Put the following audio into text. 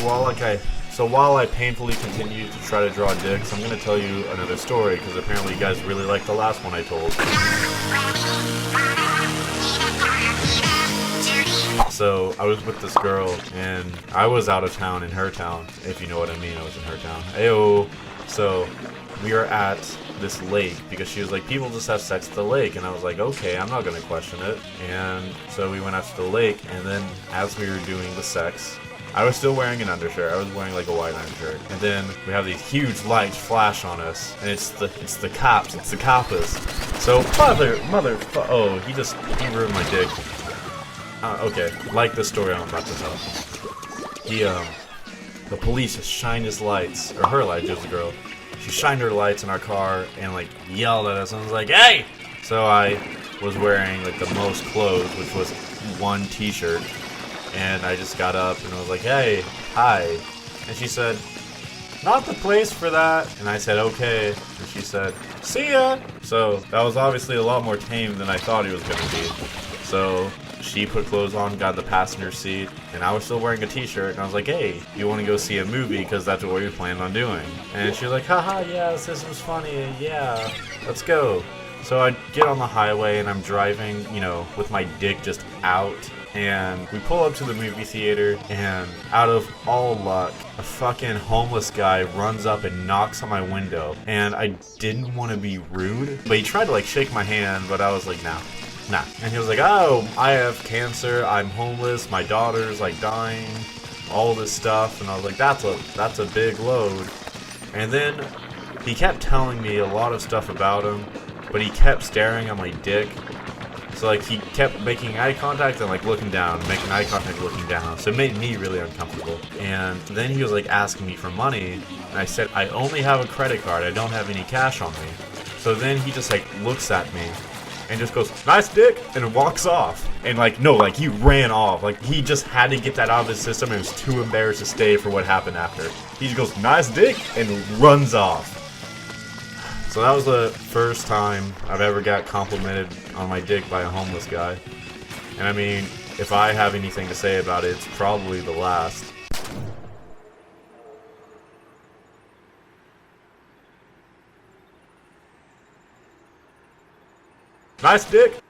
while I painfully continue to try to draw dicks, I'm gonna tell you another story because apparently you guys really liked the last one I told. So I was with this girl and I was out of town in her town, if you know what I mean. I was in her town. Ayo. So we were at this lake because she was like, people just have sex at the lake, and I was like, okay, I'm not gonna question it. And so we went out to the lake, and then as we were doing the sex, I was still wearing an undershirt. I was wearing like a white undershirt, and then we have these huge lights flash on us, and it's the cops, it's the coppers. So oh, he ruined my dick. Okay, like the story I'm about to tell. The police just shined his lights, or her lights, just a girl. She shined her lights in our car and like yelled at us and was like, hey! So I was wearing like the most clothes, which was one t-shirt, and I just got up and I was like, hey, hi. And she said, not the place for that. And I said, okay. And she said, see ya. So that was obviously a lot more tame than I thought he was gonna be. So she put clothes on, got the passenger seat, and I was still wearing a t-shirt, and I was like, hey, you want to go see a movie, because that's what we planned on doing. And she was like, haha, yes, this was funny, yeah, let's go. So I get on the highway, and I'm driving, you know, with my dick just out, and we pull up to the movie theater, and out of all luck, a fucking homeless guy runs up and knocks on my window, and I didn't want to be rude, but he tried to like shake my hand, but I was like, nah. And he was like, oh, I have cancer, I'm homeless, my daughter's like dying, all this stuff. And I was like, that's a big load. And then he kept telling me a lot of stuff about him, but he kept staring at my dick. So like he kept making eye contact and like looking down, making eye contact, looking down. So it made me really uncomfortable. And then he was like asking me for money, and I said, I only have a credit card, I don't have any cash on me. So then he just like looks at me and just goes, nice dick, and walks off. And like, no, like he ran off. Like he just had to get that out of his system and was too embarrassed to stay for what happened after. He just goes, nice dick, and runs off. So that was the first time I've ever got complimented on my dick by a homeless guy. And I mean, if I have anything to say about it, it's probably the last. Nice dick.